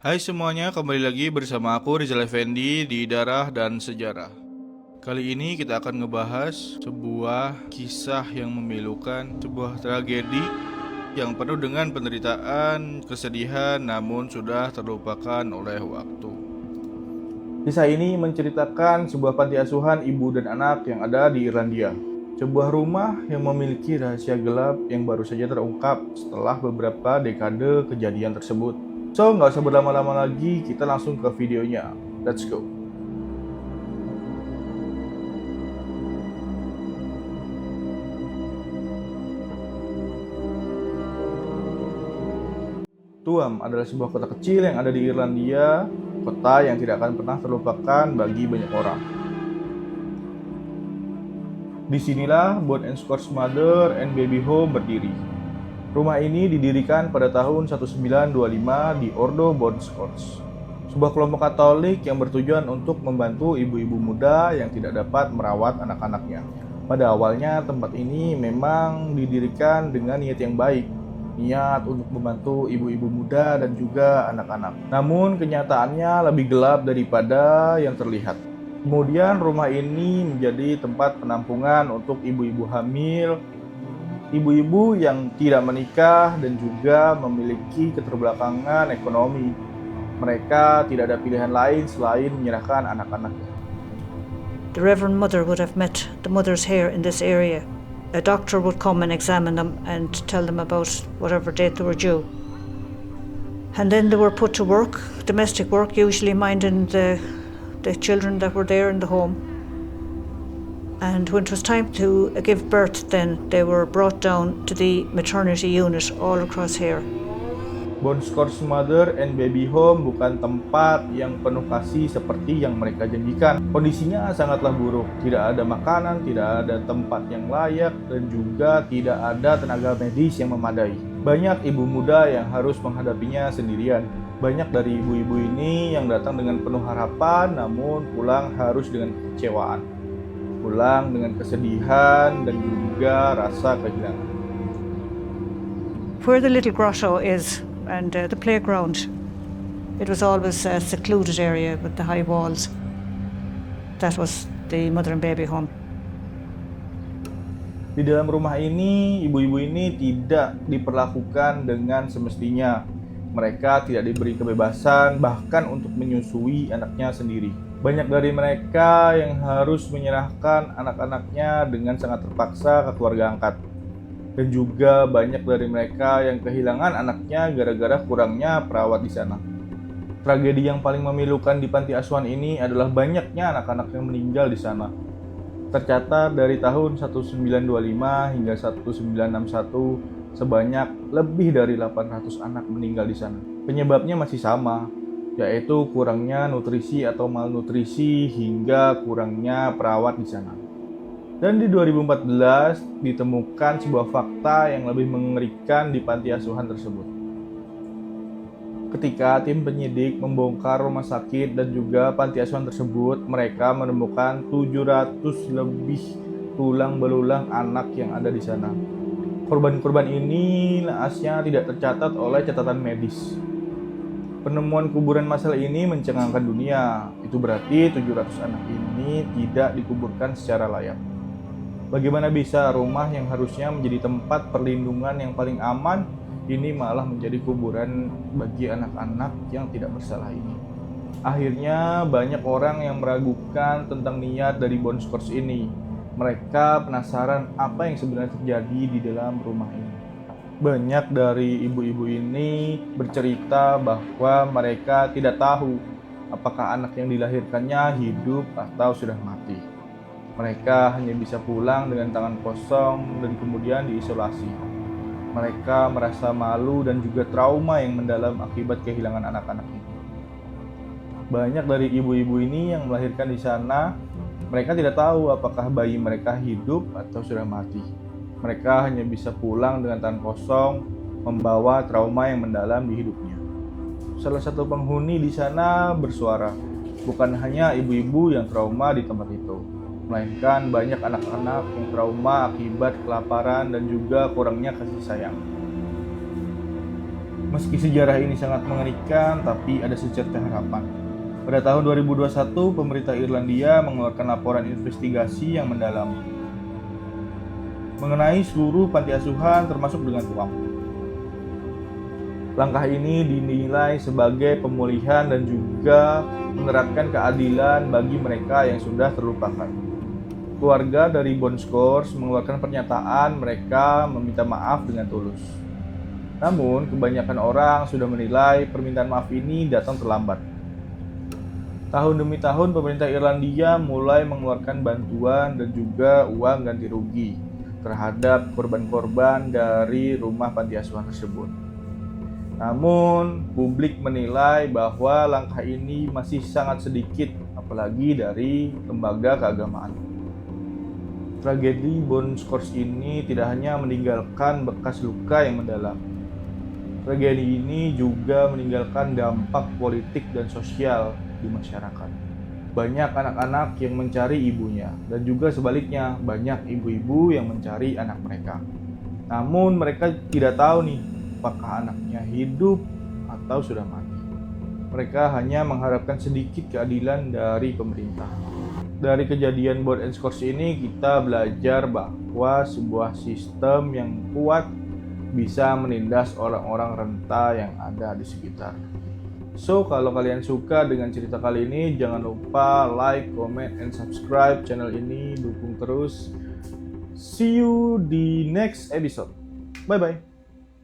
Hai semuanya, kembali lagi bersama aku Rizal Effendi di Darah dan Sejarah. Kali ini kita akan ngebahas sebuah kisah yang memilukan, sebuah tragedi yang penuh dengan penderitaan, kesedihan, namun sudah terlupakan oleh waktu. Kisah ini menceritakan sebuah panti asuhan ibu dan anak yang ada di Irlandia. Sebuah rumah yang memiliki rahasia gelap yang baru saja terungkap setelah beberapa dekade kejadian tersebut. So, nggak usah berlama-lama lagi, kita langsung ke videonya. Let's go. Tuam adalah sebuah kota kecil yang ada di Irlandia, kota yang tidak akan pernah terlupakan bagi banyak orang. Disinilah Bon and Scott's Mother and Baby Home berdiri. Rumah ini didirikan pada tahun 1925 di Ordo Bon Scots, sebuah kelompok Katolik yang bertujuan untuk membantu ibu-ibu muda yang tidak dapat merawat anak-anaknya. Pada awalnya tempat ini memang didirikan dengan niat yang baik, niat untuk membantu ibu-ibu muda dan juga anak-anak. Namun kenyataannya lebih gelap daripada yang terlihat. Kemudian rumah ini menjadi tempat penampungan untuk ibu-ibu hamil, ibu-ibu yang tidak menikah dan juga memiliki keterbelakangan ekonomi. Mereka tidak ada pilihan lain selain menyerahkan anak-anaknya. The Reverend Mother would have met the mothers here in this area. A doctor would come and examine them and tell them about whatever date they were due. And then they were put to work, domestic work, usually minding the children that were there in the home. And when it was time to give birth, then they were brought down to the maternity unit all across here. Bon Scott's Mother and Baby Home bukan tempat yang penuh kasih seperti yang mereka janjikan. Kondisinya sangatlah buruk, tidak ada makanan, tidak ada tempat yang layak, dan juga tidak ada tenaga medis yang memadai. Banyak ibu muda yang harus menghadapinya sendirian. Banyak dari ibu-ibu ini yang datang dengan penuh harapan, namun pulang harus dengan kekecewaan. Pulang dengan kesedihan dan juga rasa kehilangan. Where the little grotto is and the playground, it was always a secluded area with the high walls. That was the mother and baby home. Di dalam rumah ini, ibu-ibu ini tidak diperlakukan dengan semestinya. Mereka tidak diberi kebebasan bahkan untuk menyusui anaknya sendiri. Banyak dari mereka yang harus menyerahkan anak-anaknya dengan sangat terpaksa ke keluarga angkat. Dan juga banyak dari mereka yang kehilangan anaknya gara-gara kurangnya perawat di sana. Tragedi yang paling memilukan di panti asuhan ini adalah banyaknya anak-anak yang meninggal di sana. Tercatat dari tahun 1925 hingga 1961, sebanyak lebih dari 800 anak meninggal di sana. Penyebabnya masih sama, yaitu kurangnya nutrisi atau malnutrisi hingga kurangnya perawat di sana. Dan di 2014 ditemukan sebuah fakta yang lebih mengerikan di panti asuhan tersebut. Ketika tim penyidik membongkar rumah sakit dan juga panti asuhan tersebut, mereka menemukan 700 lebih tulang belulang anak yang ada di sana. Korban-korban ini naasnya tidak tercatat oleh catatan medis. Penemuan kuburan massal ini mencengangkan dunia. Itu berarti 700 anak ini tidak dikuburkan secara layak. Bagaimana bisa rumah yang harusnya menjadi tempat perlindungan yang paling aman, ini malah menjadi kuburan bagi anak-anak yang tidak bersalah ini. Akhirnya banyak orang yang meragukan tentang niat dari Bon Scots ini. Mereka penasaran apa yang sebenarnya terjadi di dalam rumah ini. Banyak dari ibu-ibu ini bercerita bahwa mereka tidak tahu apakah anak yang dilahirkannya hidup atau sudah mati. Mereka hanya bisa pulang dengan tangan kosong dan kemudian diisolasi. Mereka merasa malu dan juga trauma yang mendalam akibat kehilangan anak-anak ini. Banyak dari ibu-ibu ini yang melahirkan di sana, mereka tidak tahu apakah bayi mereka hidup atau sudah mati. Mereka hanya bisa pulang dengan tangan kosong, membawa trauma yang mendalam di hidupnya. Salah satu penghuni di sana bersuara, bukan hanya ibu-ibu yang trauma di tempat itu, melainkan banyak anak-anak yang trauma akibat kelaparan dan juga kurangnya kasih sayang. Meski sejarah ini sangat mengerikan, tapi ada secercah harapan. Pada tahun 2021, pemerintah Irlandia mengeluarkan laporan investigasi yang mendalam mengenai seluruh panti asuhan termasuk dengan Tuam. Langkah ini dinilai sebagai pemulihan dan juga menerapkan keadilan bagi mereka yang sudah terlupakan. Keluarga dari Bonskors mengeluarkan pernyataan mereka meminta maaf dengan tulus. Namun, kebanyakan orang sudah menilai permintaan maaf ini datang terlambat. Tahun demi tahun, pemerintah Irlandia mulai mengeluarkan bantuan dan juga uang ganti rugi terhadap korban-korban dari rumah panti asuhan tersebut. Namun, publik menilai bahwa langkah ini masih sangat sedikit, apalagi dari lembaga keagamaan. Tragedi Bonskors ini tidak hanya meninggalkan bekas luka yang mendalam. Tragedi ini juga meninggalkan dampak politik dan sosial di masyarakat. Banyak anak-anak yang mencari ibunya, dan juga sebaliknya, banyak ibu-ibu yang mencari anak mereka. Namun mereka tidak tahu nih, apakah anaknya hidup atau sudah mati. Mereka hanya mengharapkan sedikit keadilan dari pemerintah. Dari kejadian Bonskors ini kita belajar bahwa sebuah sistem yang kuat bisa menindas orang-orang renta yang ada di sekitar. So, kalau kalian suka dengan cerita kali ini, jangan lupa like, comment, and subscribe channel ini. Dukung terus. See you di next episode. Bye-bye.